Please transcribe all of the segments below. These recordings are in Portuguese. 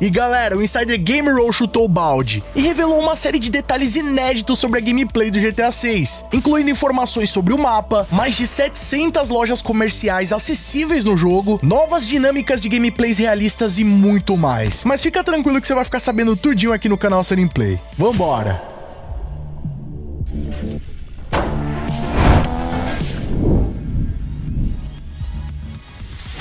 E galera, o Insider Gameroll chutou o balde e revelou uma série de detalhes inéditos sobre a gameplay do GTA 6, incluindo informações sobre o mapa, mais de 700 lojas comerciais acessíveis no jogo, novas dinâmicas de gameplays realistas e muito mais. Mas fica tranquilo que você vai ficar sabendo tudinho aqui no canal Sunny Play. Vambora!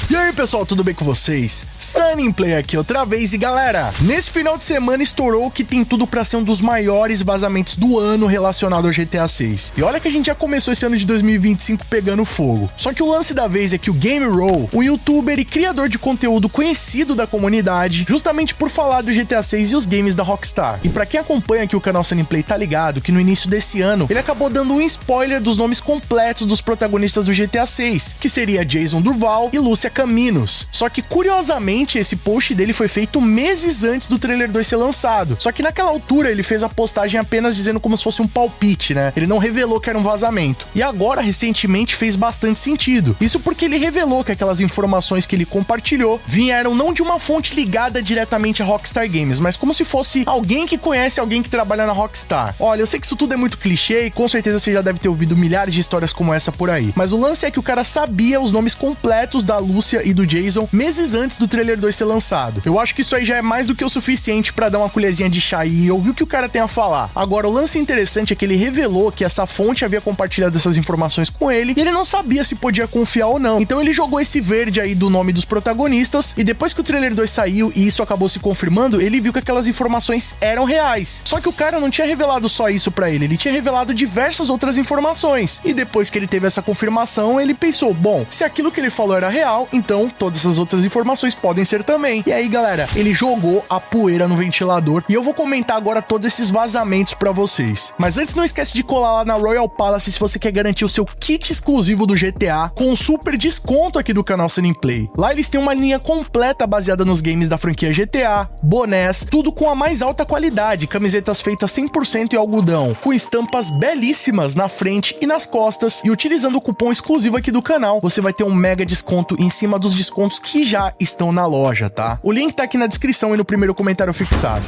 E aí pessoal, tudo bem com vocês? Sunny Play aqui outra vez e galera, nesse final de semana estourou que tem tudo pra ser um dos maiores vazamentos do ano relacionado ao GTA 6. E olha que a gente já começou esse ano de 2025 pegando fogo. Só que o lance da vez é que o Gameroll, um youtuber e criador de conteúdo conhecido da comunidade, justamente por falar do GTA 6 e os games da Rockstar. E pra quem acompanha aqui o canal Sunny Play tá ligado que no início desse ano ele acabou dando um spoiler dos nomes completos dos protagonistas do GTA 6, que seria Jason Duval e Lúcia Caminos. Só que curiosamente esse post dele foi feito meses antes do trailer 2 ser lançado. Só que naquela altura ele fez a postagem apenas dizendo como se fosse um palpite, né? Ele não revelou que era um vazamento. E agora recentemente fez bastante sentido. Isso porque ele revelou que aquelas informações que ele compartilhou vieram não de uma fonte ligada diretamente a Rockstar Games, mas como se fosse alguém que conhece alguém que trabalha na Rockstar. Olha, eu sei que isso tudo é muito clichê e com certeza você já deve ter ouvido milhares de histórias como essa por aí. Mas o lance é que o cara sabia os nomes completos da Lúcia e do Jason meses antes do trailer 2 ser lançado. Eu acho que isso aí já é mais do que o suficiente pra dar uma colherzinha de chá e ouvir o que o cara tem a falar. Agora, o lance interessante é que ele revelou que essa fonte havia compartilhado essas informações com ele e ele não sabia se podia confiar ou não. Então ele jogou esse verde aí do nome dos protagonistas e depois que o trailer 2 saiu e isso acabou se confirmando, ele viu que aquelas informações eram reais. Só que o cara não tinha revelado só isso pra ele tinha revelado diversas outras informações. E depois que ele teve essa confirmação, ele pensou, bom, se aquilo que ele falou era real, então todas essas outras informações podem ser também. E aí, galera, ele jogou a poeira no ventilador e eu vou comentar agora todos esses vazamentos pra vocês. Mas antes, não esquece de colar lá na Royal Palace se você quer garantir o seu kit exclusivo do GTA com um super desconto aqui do canal Sunny Play. Lá eles têm uma linha completa baseada nos games da franquia GTA, bonés, tudo com a mais alta qualidade, camisetas feitas 100% em algodão, com estampas belíssimas na frente e nas costas, e utilizando o cupom exclusivo aqui do canal, você vai ter um mega desconto em cima dos descontos que já estão na loja, tá? O link tá aqui na descrição e no primeiro comentário fixado.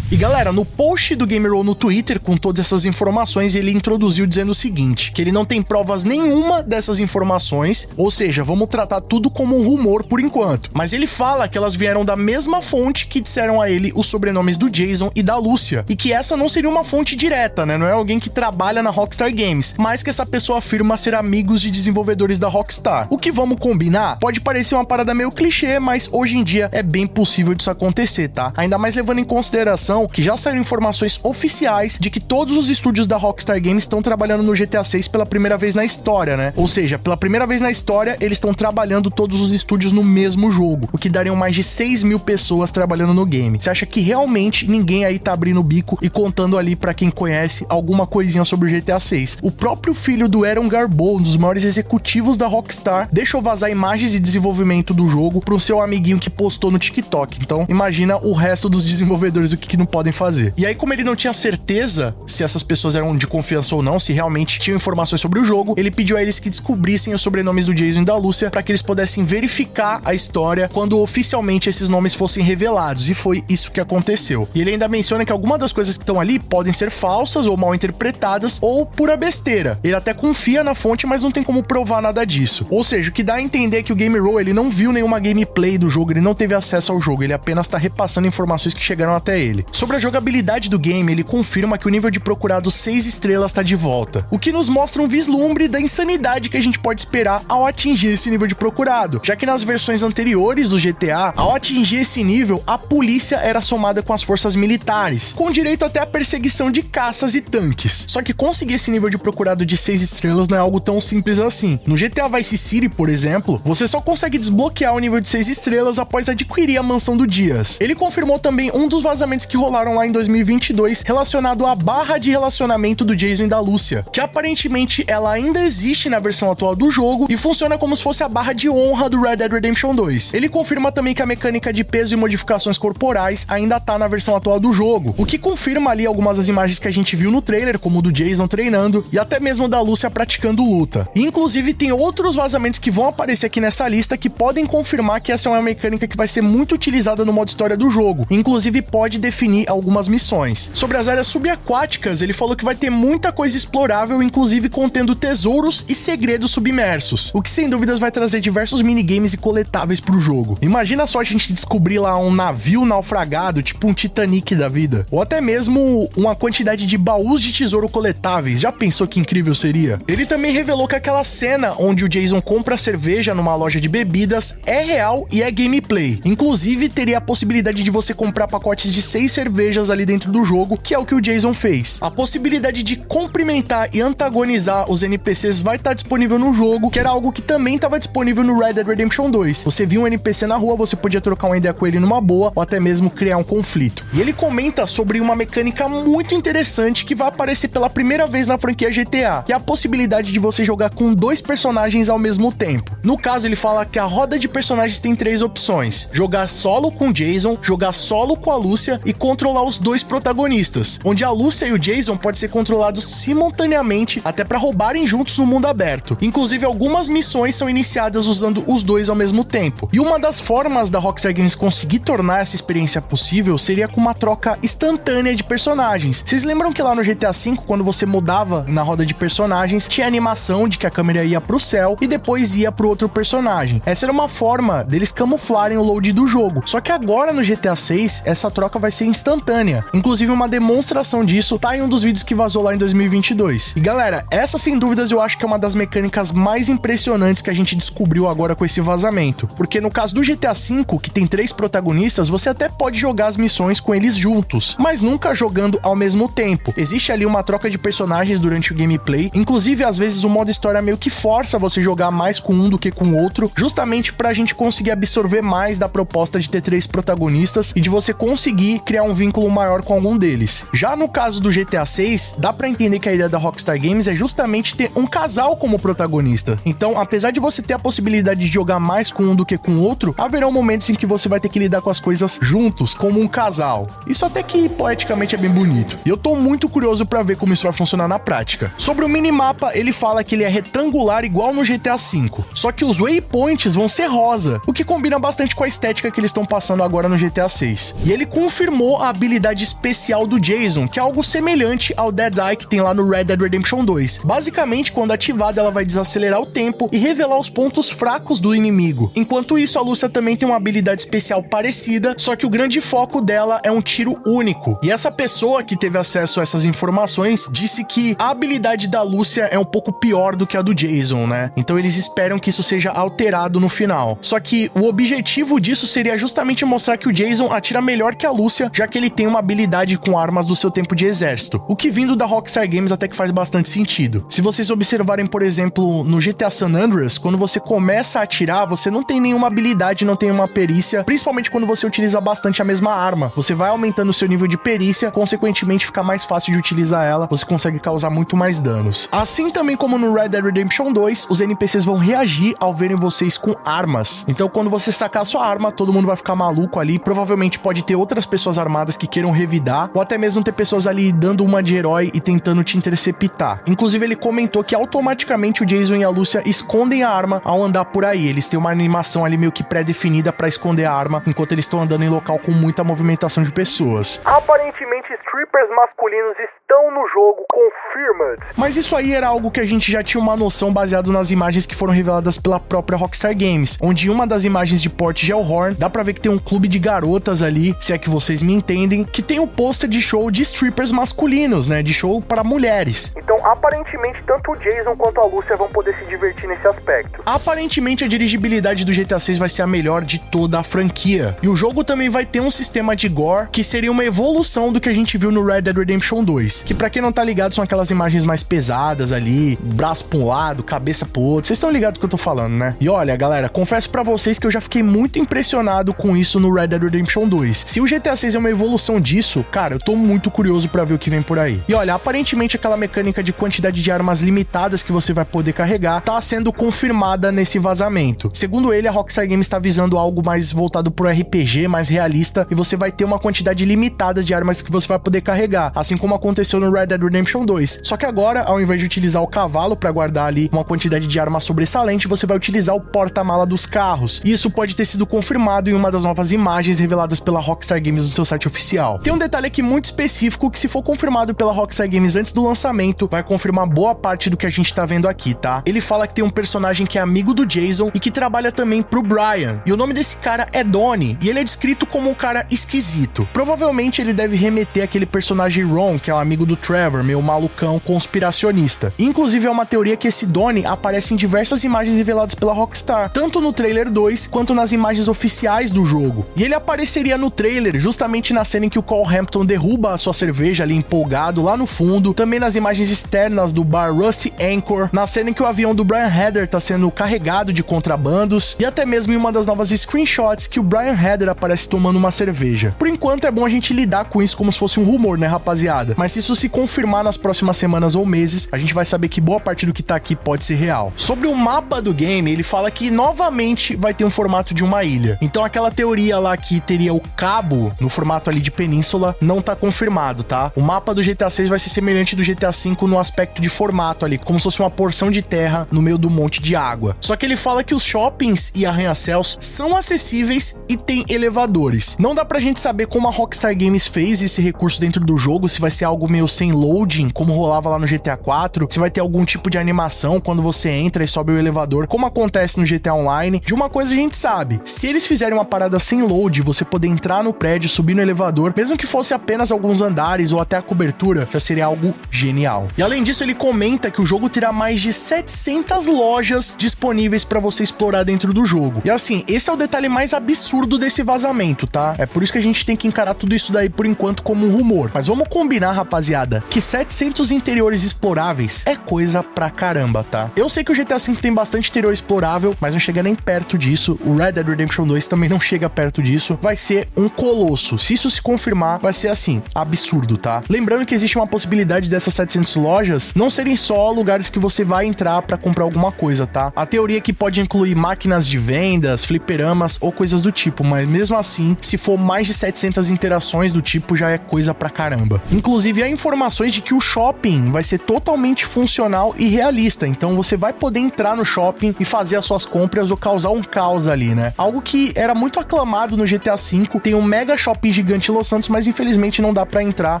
E galera, no post do Gameroll no Twitter, com todas essas informações, ele introduziu dizendo o seguinte, que ele não tem provas nenhuma dessas informações, ou seja, vamos tratar tudo como um rumor por enquanto. Mas ele fala que elas vieram da mesma fonte que disseram a ele os sobrenomes do Jason e da Lúcia, e que essa não seria uma fonte direta, né? Não é alguém que trabalha na Rockstar Games, mas que essa pessoa afirma ser amigos de desenvolvedores da Rockstar. O que vamos combinar? Pode parecer uma parada meio clichê, mas hoje em dia é bem possível disso acontecer, tá? Ainda mais levando em consideração que já saíram informações oficiais de que todos os estúdios da Rockstar Games estão trabalhando no GTA 6 pela primeira vez na história, né? Ou seja, pela primeira vez na história, eles estão trabalhando todos os estúdios no mesmo jogo, o que dariam mais de 6 mil pessoas trabalhando no game. Você acha que realmente ninguém aí tá abrindo o bico e contando ali pra quem conhece alguma coisinha sobre o GTA 6? O próprio filho do Eron Garbo, um dos maiores executivos da Rockstar, deixou vazar imagens de desenvolvimento do jogo pro seu amiguinho que postou no TikTok. Então, imagina o resto dos desenvolvedores o que não podem fazer. E aí, como ele não tinha certeza se essas pessoas eram de confiança ou não, se realmente tinham informações sobre o jogo, ele pediu a eles que descobrissem os sobrenomes do Jason e da Lúcia para que eles pudessem verificar a história quando oficialmente esses nomes fossem revelados, e foi isso que aconteceu. E ele ainda menciona que algumas das coisas que estão ali podem ser falsas ou mal interpretadas ou pura besteira. Ele até confia na fonte, mas não tem como provar nada disso. Ou seja, o que dá a entender é que o Gameroll, ele não viu nenhuma gameplay do jogo, ele não teve acesso ao jogo, ele apenas tá repassando informações que chegaram até ele. Sobre a jogabilidade do game, ele confirma que o nível de procurado 6 estrelas está de volta, o que nos mostra um vislumbre da insanidade que a gente pode esperar ao atingir esse nível de procurado, já que nas versões anteriores do GTA, ao atingir esse nível, a polícia era somada com as forças militares, com direito até a perseguição de caças e tanques. Só que conseguir esse nível de procurado de 6 estrelas não é algo tão simples assim. No GTA Vice City, por exemplo, você só consegue desbloquear o nível de 6 estrelas após adquirir a mansão do Dias. Ele confirmou também um dos vazamentos que rolaram lá em 2022 relacionado à barra de relacionamento do Jason e da Lúcia, que aparentemente ela ainda existe na versão atual do jogo e funciona como se fosse a barra de honra do Red Dead Redemption 2. Ele confirma também que a mecânica de peso e modificações corporais ainda tá na versão atual do jogo, o que confirma ali algumas das imagens que a gente viu no trailer, como o do Jason treinando e até mesmo da Lúcia praticando luta. E, inclusive tem outros vazamentos que vão aparecer aqui nessa lista que podem confirmar que essa é uma mecânica que vai ser muito utilizada no modo história do jogo, inclusive pode definir algumas missões. Sobre as áreas subaquáticas, ele falou que vai ter muita coisa explorável, inclusive contendo tesouros e segredos submersos, o que sem dúvidas vai trazer diversos minigames e coletáveis pro jogo. Imagina só a gente descobrir lá um navio naufragado, tipo um Titanic da vida, ou até mesmo uma quantidade de baús de tesouro coletáveis. Já pensou que incrível seria? Ele também revelou que aquela cena onde o Jason compra cerveja numa loja de bebidas é real e é gameplay. Inclusive, teria a possibilidade de você comprar pacotes de 6 cervejas ali dentro do jogo, que é o que o Jason fez. A possibilidade de cumprimentar e antagonizar os NPCs vai estar disponível no jogo, que era algo que também estava disponível no Red Dead Redemption 2. Você viu um NPC na rua, você podia trocar uma ideia com ele numa boa, ou até mesmo criar um conflito. E ele comenta sobre uma mecânica muito interessante que vai aparecer pela primeira vez na franquia GTA, que é a possibilidade de você jogar com 2 personagens ao mesmo tempo. No caso, ele fala que a roda de personagens tem 3 opções: jogar solo com o Jason, jogar solo com a Lúcia e controlar os 2 protagonistas, onde a Lúcia e o Jason podem ser controlados simultaneamente, até para roubarem juntos no mundo aberto. Inclusive, algumas missões são iniciadas usando os 2 ao mesmo tempo. E uma das formas da Rockstar Games conseguir tornar essa experiência possível seria com uma troca instantânea de personagens. Vocês lembram que lá no GTA V, quando você mudava na roda de personagens, tinha animação de que a câmera ia pro céu e depois ia pro outro personagem? Essa era uma forma deles camuflarem o load do jogo. Só que agora no GTA 6, essa troca vai ser instantânea. Inclusive, uma demonstração disso tá em um dos vídeos que vazou lá em 2022. E galera, essa sem dúvidas eu acho que é uma das mecânicas mais impressionantes que a gente descobriu agora com esse vazamento. Porque no caso do GTA V, que tem 3 protagonistas, você até pode jogar as missões com eles juntos, mas nunca jogando ao mesmo tempo. Existe ali uma troca de personagens durante o gameplay. Inclusive, às vezes o modo história meio que força você jogar mais com um do que com o outro, justamente pra gente conseguir absorver mais da proposta de ter 3 protagonistas e de você conseguir criar um vínculo maior com algum deles. Já no caso do GTA 6, dá pra entender que a ideia da Rockstar Games é justamente ter um casal como protagonista. Então, apesar de você ter a possibilidade de jogar mais com um do que com o outro, haverão momentos em que você vai ter que lidar com as coisas juntos, como um casal. Isso até que poeticamente é bem bonito. E eu tô muito curioso pra ver como isso vai funcionar na prática. Sobre o minimapa, ele fala que ele é retangular igual no GTA V, só que os waypoints vão ser rosa, o que combina bastante com a estética que eles estão passando agora no GTA 6. E ele confirmou a habilidade especial do Jason, que é algo semelhante ao Dead Eye que tem lá no Red Dead Redemption 2. Basicamente, quando ativada, ela vai desacelerar o tempo e revelar os pontos fracos do inimigo. Enquanto isso, a Lúcia também tem uma habilidade especial parecida, só que o grande foco dela é um tiro único. E essa pessoa que teve acesso a essas informações disse que a habilidade da Lúcia é um pouco pior do que a do Jason, né? Então eles esperam que isso seja alterado no final. Só que o objetivo disso seria justamente mostrar que o Jason atira melhor que a Lúcia, já que ele tem uma habilidade com armas do seu tempo de exército. O que vindo da Rockstar Games até que faz bastante sentido. Se vocês observarem, por exemplo, no GTA San Andreas, quando você começa a atirar, você não tem nenhuma habilidade, não tem uma perícia, principalmente quando você utiliza bastante a mesma arma. Você vai aumentando o seu nível de perícia, consequentemente fica mais fácil de utilizar ela, você consegue causar muito mais danos. Assim também como no Red Dead Redemption 2, os NPCs vão reagir ao verem vocês com armas. Então quando você sacar a sua arma, todo mundo vai ficar maluco ali, provavelmente pode ter outras pessoas armadas que queiram revidar, ou até mesmo ter pessoas ali dando uma de herói e tentando te interceptar. Inclusive ele comentou que automaticamente o Jason e a Lúcia escondem a arma ao andar por aí. Eles têm uma animação ali meio que pré-definida pra esconder a arma enquanto eles estão andando em local com muita movimentação de pessoas. Aparentemente, strippers masculinos estão no jogo, confirmed. Mas isso aí era algo que a gente já tinha uma noção baseado nas imagens que foram reveladas pela própria Rockstar Games, onde em uma das imagens de Port Gellhorn, dá pra ver que tem um clube de garotas ali, se é que vocês me entendem, que tem um pôster de show de strippers masculinos, né, de show para mulheres. Então, aparentemente, tanto o Jason quanto a Lúcia vão poder se divertir nesse aspecto. Aparentemente, a dirigibilidade do GTA 6 vai ser a melhor de toda a franquia. E o jogo também vai ter um sistema de gore que seria uma evolução do que a gente viu no Red Dead Redemption 2, que pra quem não tá ligado, são aquelas imagens mais pesadas ali, braço pra um lado, cabeça pro outro. Vocês estão ligados do que eu tô falando, né? E olha, galera, confesso pra vocês que eu já fiquei muito impressionado com isso no Red Dead Redemption 2. Se o GTA 6 é uma evolução disso, cara, eu tô muito curioso pra ver o que vem por aí. E olha, aparentemente aquela mecânica de quantidade de armas limitadas que você vai poder carregar tá sendo confirmada nesse vazamento. Segundo ele, a Rockstar Games tá visando algo mais voltado pro RPG, mais realista, e você vai ter uma quantidade limitada de armas que você vai poder carregar, assim como aconteceu no Red Dead Redemption 2. Só que agora, ao invés de utilizar o cavalo pra guardar ali uma quantidade de arma sobressalente, você vai utilizar o porta-mala dos carros. E isso pode ter sido confirmado em uma das novas imagens reveladas pela Rockstar Games no seu site oficial. Tem um detalhe aqui muito específico que, se for confirmado pela Rockstar Games antes do lançamento, vai confirmar boa parte do que a gente tá vendo aqui, tá? Ele fala que tem um personagem que é amigo do Jason e que trabalha também pro Brian. E o nome desse cara é Donnie, e ele é descrito como um cara esquisito. Provavelmente ele deve remeter àquele personagem Ron, que é o amigo do Trevor, meio malucão conspiracionista. E, inclusive, é uma teoria que esse Donnie aparece em diversas imagens reveladas pela Rockstar, tanto no trailer 2 quanto nas imagens oficiais do jogo. E ele apareceria no trailer justamente na cena em que o Cole Hampton derruba a sua cerveja ali empolgado lá no fundo, também nas imagens externas do bar Rusty Anchor, na cena em que o avião do Brian Heather tá sendo carregado de contrabandos, e até mesmo em uma das novas screenshots que o Brian Heather aparece tomando uma cerveja. Por enquanto é bom a gente lidar com isso como se fosse um rumor, né, rapaziada? Mas se isso se confirmar nas próximas semanas ou meses, a gente vai saber que boa parte do que tá aqui pode ser real. Sobre o mapa do game, ele fala que novamente vai ter um formato de uma ilha. Então aquela teoria lá que teria o cabo no formato ali de península não tá confirmado, tá? O mapa do GTA 6 vai ser semelhante do GTA 5 no aspecto de formato ali, como se fosse uma porção de terra no meio do monte de água. Só que ele fala que os shoppings e arranha-céus são acessíveis e tem elevadores. Não dá pra gente saber como a Rockstar Games fez esse recurso dentro do jogo, se vai ser algo meio sem loading, como rolava lá no GTA 4, se vai ter algum tipo de animação quando você entra e sobe o elevador, como acontece no GTA Online. De uma coisa a gente sabe, se eles fizerem uma parada sem load, você poder entrar no prédio, subir no elevador, mesmo que fosse apenas alguns andares ou até a cobertura, já seria algo genial. E além disso, ele comenta que o jogo terá mais de 700 lojas disponíveis pra você explorar dentro do jogo. E assim, esse é o detalhe mais absurdo desse vazamento, tá? É por isso que a gente tem que encarar tudo isso daí por enquanto como um rumor. Mas vamos combinar, rapaziada, que 700 interiores exploráveis é coisa pra caramba, tá? Eu sei que o GTA V tem bastante interior explorável, mas não chega nem perto disso. O Red Dead Redemption 2 também não chega perto disso. Vai ser um colosso. Se isso se confirmar, vai ser assim, absurdo, tá? Lembrando que existe uma possibilidade dessas 700 lojas não serem só lugares que você vai entrar pra comprar alguma coisa, tá? A teoria é que pode incluir máquinas de vendas, fliperamas ou coisas do tipo, mas mesmo assim, se for mais de 700 interações do tipo, já é coisa pra caramba. Inclusive, há informações de que o shopping vai ser totalmente funcional e realista, então você vai poder entrar no shopping e fazer as suas compras ou causar um caos ali, né? Algo que era muito aclamado no GTA V, tem um mega shopping gigante em Los Santos, mas infelizmente não dá pra entrar,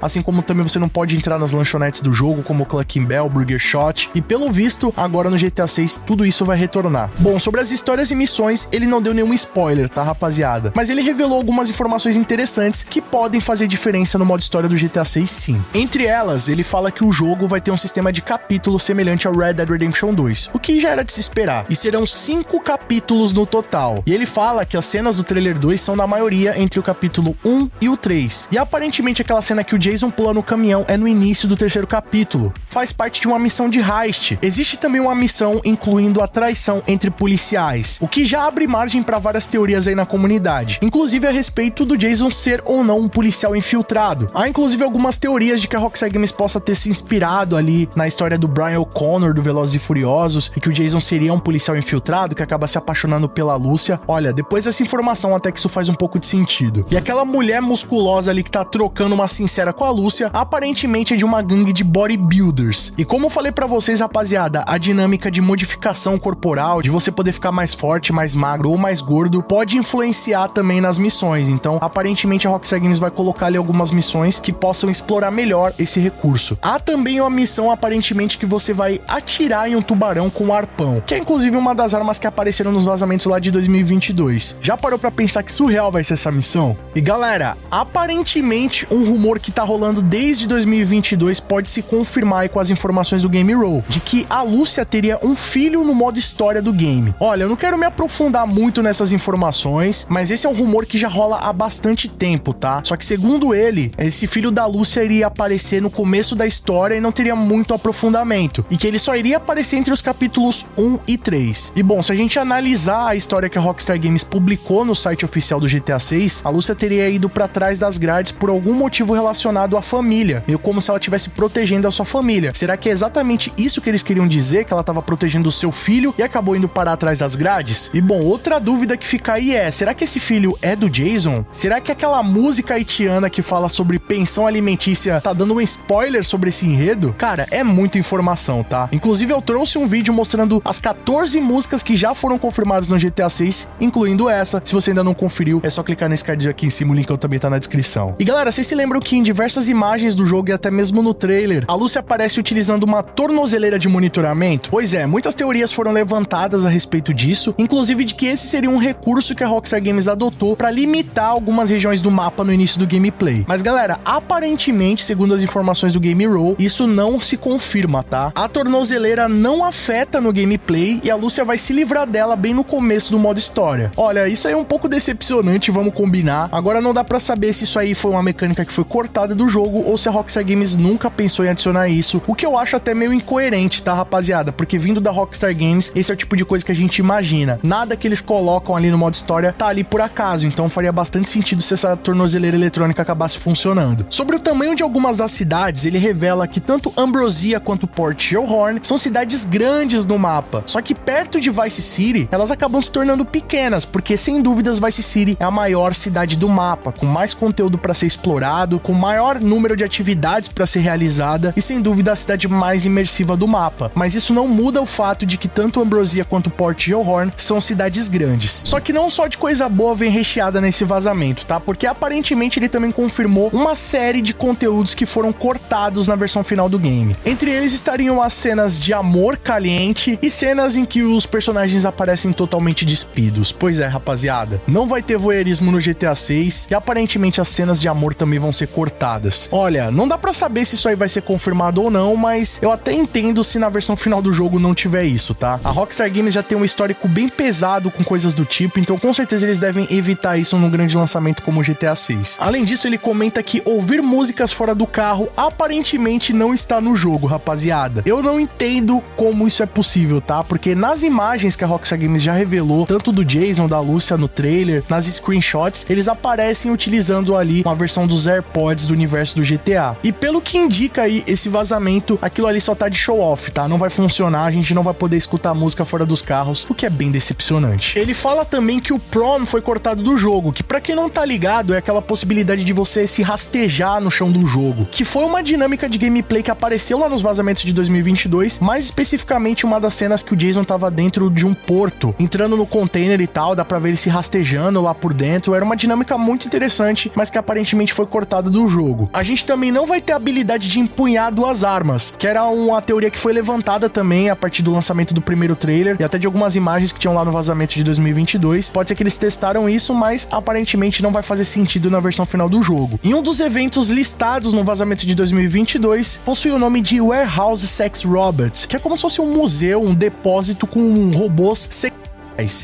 assim como também você não pode entrar nas lanchonetes do jogo, como o Clucking Bell, Burger Shot, e pelo visto, agora no GTA 6, tudo isso vai retornar. Bom, sobre as histórias e missões, ele não deu nenhum spoiler, tá, rapaziada? Mas ele revelou algumas informações interessantes que podem fazer diferença no modo história do GTA 6, sim. Entre elas, ele fala que o jogo vai ter um sistema de capítulos semelhante ao Red Dead Redemption 2, o que já era de se esperar, e serão 5 capítulos no total. E ele fala que as cenas do trailer 2 são na maioria entre o capítulo 1 e o 3. E aparentemente aquela cena que o Jason pula no caminhão é no início do terceiro capítulo. Faz parte de uma missão de heist. Existe também uma missão incluindo a traição entre policiais, o que já abre margem para várias teorias aí na comunidade, inclusive a respeito do Jason ser ou não um policial infiltrado. Há inclusive algumas teorias de que a Rockstar Games possa ter se inspirado ali na história do Brian O'Connor do Velozes e Furiosos, e que o Jason seria um policial infiltrado que acaba se apaixonando pela Lúcia. Olha, depois dessa informação até que isso faz um pouco de sentido. E aquela mulher musculosa ali que tá trocando uma sincera com a Lúcia, aparentemente é de uma gangue de bodybuilders. E como eu falei pra vocês, rapaziada, a dinâmica de modificação corporal, de você poder ficar mais forte, mais magro ou mais gordo, pode influenciar também nas missões. Então, aparentemente a Rockstar Games vai colocar ali algumas missões que possam explorar melhor esse recurso. Há também uma missão, aparentemente, que você vai atirar em um tubarão com um arpão, que é inclusive uma das armas que apareceram nos vazamentos lá de 2022. Já parou pra pensar que surreal vai ser essa missão? E galera, aparentemente um rumor que tá rolando desde 2022 pode se confirmar aí com as informações do Game Roll, de que a Lúcia teria um filho no modo história do game. Olha, eu não quero me aprofundar muito nessas informações, mas esse é um rumor que já rola há bastante tempo, tá? Só que segundo ele, esse filho da Lúcia iria aparecer no começo da história e não teria muito aprofundamento, e que ele só iria aparecer entre os capítulos 1 e 3. E bom, se a gente analisar a história que a Rockstar Games publicou no site oficial do GTA 6, a Lúcia teria ido pra pra trás das grades por algum motivo relacionado à família, meio como se ela estivesse protegendo a sua família. Será que é exatamente isso que eles queriam dizer, que ela estava protegendo o seu filho e acabou indo parar atrás das grades? E bom, outra dúvida que fica aí é, será que esse filho é do Jason? Será que aquela música haitiana que fala sobre pensão alimentícia tá dando um spoiler sobre esse enredo? Cara, é muita informação, tá? Inclusive eu trouxe um vídeo mostrando as 14 músicas que já foram confirmadas no GTA 6, incluindo essa. Se você ainda não conferiu, é só clicar nesse cardzinho aqui em cima, o link também tá na descrição. E galera, vocês se lembram que em diversas imagens do jogo e até mesmo no trailer, a Lucy aparece utilizando uma tornozeleira de monitoramento? Pois é, muitas teorias foram levantadas a respeito disso, inclusive de que esse seria um recurso que a Rockstar Games adotou para limitar algumas regiões do mapa no início do gameplay. Mas galera, aparentemente, segundo as informações do Game Roll, isso não se confirma, tá? A tornozeleira não afeta no gameplay e a Lúcia vai se livrar dela bem no começo do modo história. Olha, isso aí é um pouco decepcionante, vamos combinar. Agora não dá pra saber se isso aí foi uma mecânica que foi cortada do jogo ou se a Rockstar Games nunca pensou em adicionar isso, o que eu acho até meio incoerente, tá, rapaziada? Porque vindo da Rockstar Games, esse é o tipo de coisa que a gente imagina. Nada que eles colocam ali no modo história tá ali por acaso, então faria bastante sentido se essa tornozeleira eletrônica acabasse funcionando. Sobre o tamanho de algumas das cidades, ele revela que tanto Ambrosia quanto Port Shellhorn são cidades grandes no mapa, só que perto de Vice City, elas acabam se tornando pequenas, porque sem dúvidas Vice City é a maior cidade do mapa, com mais conteúdo para ser explorado, com maior número de atividades para ser realizada e sem dúvida a cidade mais imersiva do mapa. Mas isso não muda o fato de que tanto Ambrosia quanto Port Shellhorn são cidades grandes. Só que não só de coisa boa vem recheada nesse vazamento, tá? Porque aparentemente ele também confirmou uma série de conteúdos que foram cortados na versão final do game. Entre eles estariam as cenas de amor caliente e cenas em que os personagens aparecem totalmente despidos. Pois é, rapaziada, não vai ter voyeurismo no GTA 6 e aparentemente as cenas de amor também vão ser cortadas. Olha, não dá pra saber se isso aí vai ser confirmado ou não, mas eu até entendo se na versão final do jogo não tiver isso, tá? A Rockstar Games já tem um histórico bem pesado com coisas do tipo, então com certeza eles devem evitar isso num grande lançamento como o GTA 6. Além disso, ele comenta que ouvir músicas fora do carro aparentemente não está no jogo, rapaziada. Eu não entendo como isso é possível, tá? Porque nas imagens que a Rockstar Games já revelou, tanto do Jason, da Lúcia no trailer, nas screenshots, eles aparecem utilizando ali uma versão dos AirPods do universo do GTA. E pelo que indica aí esse vazamento, aquilo ali só tá de show off, tá? Não vai funcionar, a gente não vai poder escutar a música fora dos carros, o que é bem decepcionante. Ele fala também que o Prom foi cortado do jogo, que pra quem não tá ligado, é aquela possibilidade de você se rastejar no chão do jogo, que foi uma dinâmica de gameplay que apareceu lá nos vazamentos de 2022, mais especificamente uma das cenas que o Jason tava dentro de um porto, entrando no container e tal, dá pra ver ele se rastejando lá por dentro. Era uma dinâmica muito interessante, mas que aparentemente foi cortada do jogo. A gente também não vai ter a habilidade de empunhar duas armas, que era uma teoria que foi levantada também a partir do lançamento do primeiro trailer e até de algumas imagens que tinham lá no vazamento de 2022. Pode ser que eles testaram isso, mas aparentemente não vai fazer sentido na versão final do jogo. Em um dos eventos listados no vazamento de 2022, possui o nome de Warehouse Sex Robots, que é como se fosse um museu, um depósito com robôs sexuais.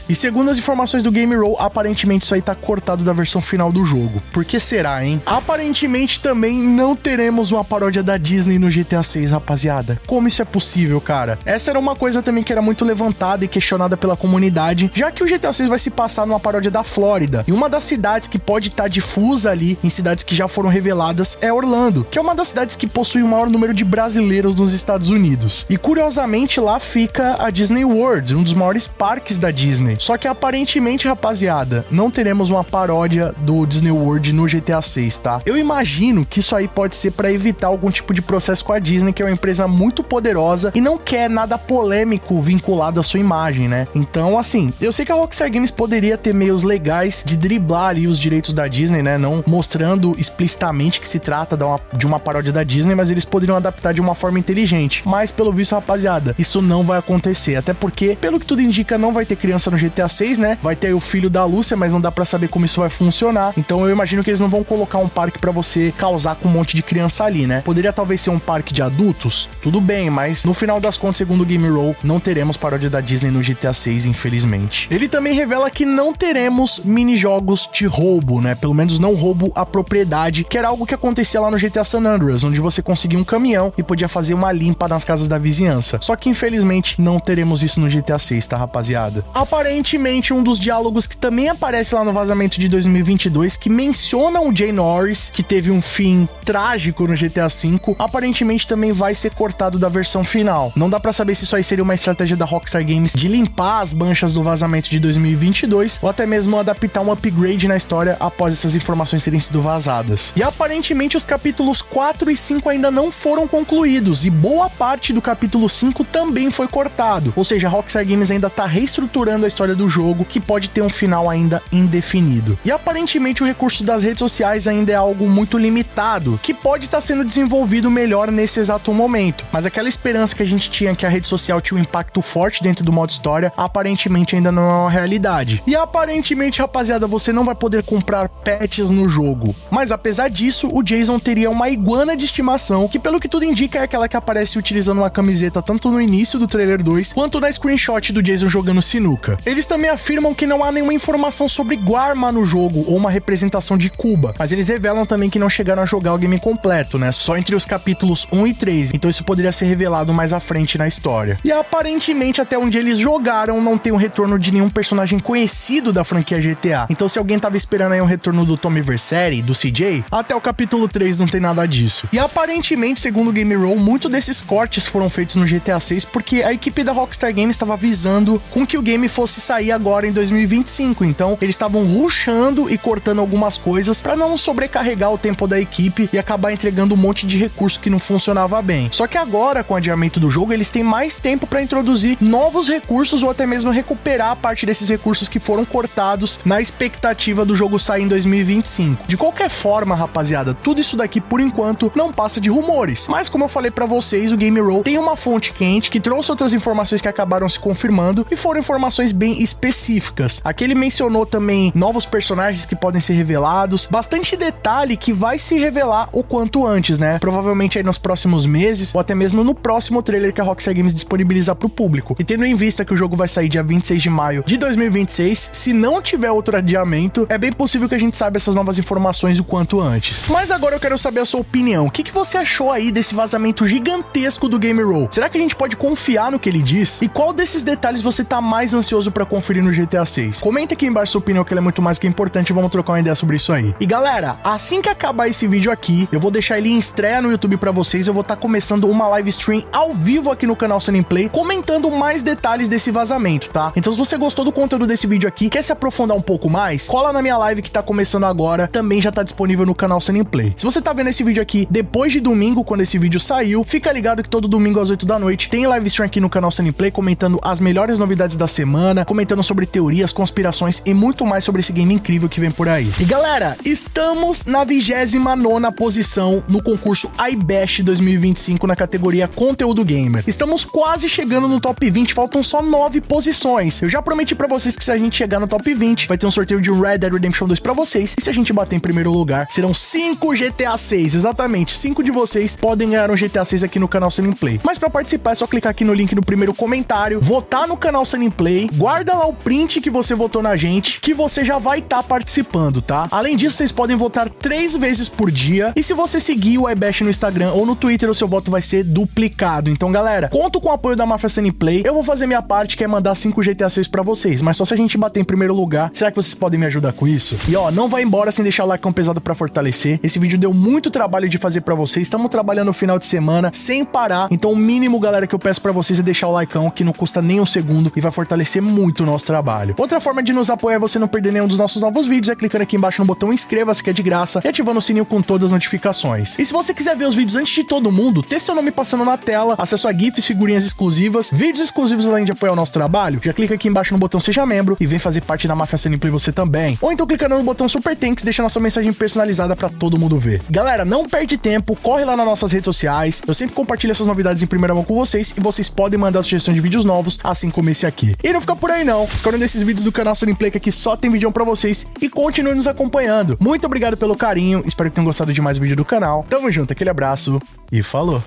E segundo as informações do Game Roll, aparentemente isso aí tá cortado da versão final do jogo. Por que será, hein? Aparentemente também não teremos uma paródia da Disney no GTA 6, rapaziada. Como isso é possível, cara? Essa era uma coisa também que era muito levantada e questionada pela comunidade, já que o GTA 6 vai se passar numa paródia da Flórida. E uma das cidades que pode estar difusa ali, em cidades que já foram reveladas, é Orlando, que é uma das cidades que possui o maior número de brasileiros nos Estados Unidos. E curiosamente lá fica a Disney World, um dos maiores parques da Disney. Só que aparentemente, rapaziada, não teremos uma paródia do Disney World no GTA 6, tá? Eu imagino que isso aí pode ser pra evitar algum tipo de processo com a Disney, que é uma empresa muito poderosa e não quer nada polêmico vinculado à sua imagem, né? Então, assim, eu sei que a Rockstar Games poderia ter meios legais de driblar ali os direitos da Disney, né? Não mostrando explicitamente que se trata de uma paródia da Disney, mas eles poderiam adaptar de uma forma inteligente. Mas, pelo visto, rapaziada, isso não vai acontecer. Até porque, pelo que tudo indica, não vai ter criança no GTA 6, né? Vai ter o filho da Lúcia, mas não dá pra saber como isso vai funcionar. Então eu imagino que eles não vão colocar um parque pra você causar com um monte de criança ali, né? Poderia talvez ser um parque de adultos? Tudo bem, mas no final das contas, segundo o Game Roll, não teremos paródia da Disney no GTA 6, infelizmente. Ele também revela que não teremos minijogos de roubo, né? Pelo menos não roubo à propriedade, que era algo que acontecia lá no GTA San Andreas, onde você conseguia um caminhão e podia fazer uma limpa nas casas da vizinhança. Só que infelizmente não teremos isso no GTA 6, tá, rapaziada? Aparentemente, um dos diálogos que também aparece lá no vazamento de 2022, que menciona o Jay Norris, que teve um fim trágico no GTA V, aparentemente também vai ser cortado da versão final. Não dá pra saber se isso aí seria uma estratégia da Rockstar Games de limpar as manchas do vazamento de 2022, ou até mesmo adaptar um upgrade na história após essas informações terem sido vazadas. E aparentemente os capítulos 4 e 5 ainda não foram concluídos, e boa parte do capítulo 5 também foi cortado, ou seja, a Rockstar Games ainda tá reestruturando a história do jogo, que pode ter um final ainda indefinido. E aparentemente o recurso das redes sociais ainda é algo muito limitado, que pode estar sendo desenvolvido melhor nesse exato momento, mas aquela esperança que a gente tinha que a rede social tinha um impacto forte dentro do modo história, aparentemente ainda não é uma realidade. E aparentemente, rapaziada, você não vai poder comprar pets no jogo, mas apesar disso, o Jason teria uma iguana de estimação, que pelo que tudo indica é aquela que aparece utilizando uma camiseta tanto no início do trailer 2, quanto na screenshot do Jason jogando sinuca. Eles também afirmam que não há nenhuma informação sobre Guarma no jogo, ou uma representação de Cuba, mas eles revelam também que não chegaram a jogar o game completo, né? Só entre os capítulos 1 e 3, então isso poderia ser revelado mais à frente na história. E aparentemente, até onde eles jogaram, não tem um retorno de nenhum personagem conhecido da franquia GTA. Então se alguém tava esperando aí um retorno do Tommy Vercetti, do CJ, até o capítulo 3 não tem nada disso. E aparentemente, segundo o Game Roll, muitos desses cortes foram feitos no GTA 6 porque a equipe da Rockstar Games estava visando com que o game fosse sair agora em 2025, então eles estavam rushando e cortando algumas coisas para não sobrecarregar o tempo da equipe e acabar entregando um monte de recurso que não funcionava bem. Só que agora, com o adiamento do jogo, eles têm mais tempo para introduzir novos recursos ou até mesmo recuperar parte desses recursos que foram cortados na expectativa do jogo sair em 2025. De qualquer forma, rapaziada, tudo isso daqui por enquanto não passa de rumores, mas como eu falei para vocês, o Game Roll tem uma fonte quente que trouxe outras informações que acabaram se confirmando e foram informações bem específicas. Aqui ele mencionou também novos personagens que podem ser revelados, bastante detalhe que vai se revelar o quanto antes, né? Provavelmente aí nos próximos meses ou até mesmo no próximo trailer que a Rockstar Games disponibilizar pro público. E tendo em vista que o jogo vai sair dia 26 de maio de 2026, se não tiver outro adiamento, é bem possível que a gente saiba essas novas informações o quanto antes. Mas agora eu quero saber a sua opinião. O que você achou aí desse vazamento gigantesco do Game Roll? Será que a gente pode confiar no que ele diz? E qual desses detalhes você tá mais ansioso pra conferir no GTA 6? Comenta aqui embaixo sua opinião, que ela é muito mais que importante, e vamos trocar uma ideia sobre isso aí. E galera, assim que acabar esse vídeo aqui, eu vou deixar ele em estreia no YouTube pra vocês, eu vou estar começando uma live stream ao vivo aqui no canal Sunny Play, comentando mais detalhes desse vazamento, tá? Então se você gostou do conteúdo desse vídeo aqui, quer se aprofundar um pouco mais, cola na minha live que tá começando agora, também já tá disponível no canal Sunny Play. Se você tá vendo esse vídeo aqui depois de domingo, quando esse vídeo saiu, fica ligado que todo domingo às 8 da noite tem live stream aqui no canal Sunny Play, comentando as melhores novidades da semana, comentando sobre teorias, conspirações e muito mais sobre esse game incrível que vem por aí. E galera, estamos na 29ª posição no concurso iBash 2025 na categoria Conteúdo Gamer. Estamos quase chegando no top 20, faltam só 9 posições. Eu já prometi pra vocês que se a gente chegar no top 20, vai ter um sorteio de Red Dead Redemption 2 pra vocês, e se a gente bater em primeiro lugar, serão 5 GTA 6, exatamente, 5 de vocês podem ganhar um GTA 6 aqui no canal Sunny Play. Mas pra participar é só clicar aqui no link no primeiro comentário, votar no canal Sunny Play, guarda lá o print que você votou na gente, que você já vai estar participando, tá? Além disso, vocês podem votar 3 vezes por dia, e se você seguir o iBash no Instagram ou no Twitter, o seu voto vai ser duplicado. Então galera, conto com o apoio da Máfia Sunny Play, eu vou fazer minha parte, que é mandar 5 GTA 6 pra vocês, mas só se a gente bater em primeiro lugar. Será que vocês podem me ajudar com isso? E ó, não vai embora sem deixar o like pesado pra fortalecer. Esse vídeo deu muito trabalho de fazer pra vocês, estamos trabalhando no final de semana sem parar, então o mínimo, galera, que eu peço pra vocês é deixar o like, que não custa nem um segundo e vai fortalecer muito o nosso trabalho. Outra forma de nos apoiar é você não perder nenhum dos nossos novos vídeos, é clicando aqui embaixo no botão inscreva-se, que é de graça, e ativando o sininho com todas as notificações. E se você quiser ver os vídeos antes de todo mundo, ter seu nome passando na tela, acesso a GIFs, figurinhas exclusivas, vídeos exclusivos além de apoiar o nosso trabalho, já clica aqui embaixo no botão seja membro e vem fazer parte da Máfia Sunny Play você também. Ou então clicando no botão Super Thanks, deixa nossa mensagem personalizada pra todo mundo ver. Galera, não perde tempo, corre lá nas nossas redes sociais, eu sempre compartilho essas novidades em primeira mão com vocês, e vocês podem mandar sugestões de vídeos novos, assim como esse aqui. E não fica por aí não, escolhendo esses vídeos do canal Sunny Play, que aqui só tem vídeo pra vocês, e continue nos acompanhando. Muito obrigado pelo carinho, espero que tenham gostado de mais vídeo do canal. Tamo junto, aquele abraço e falou!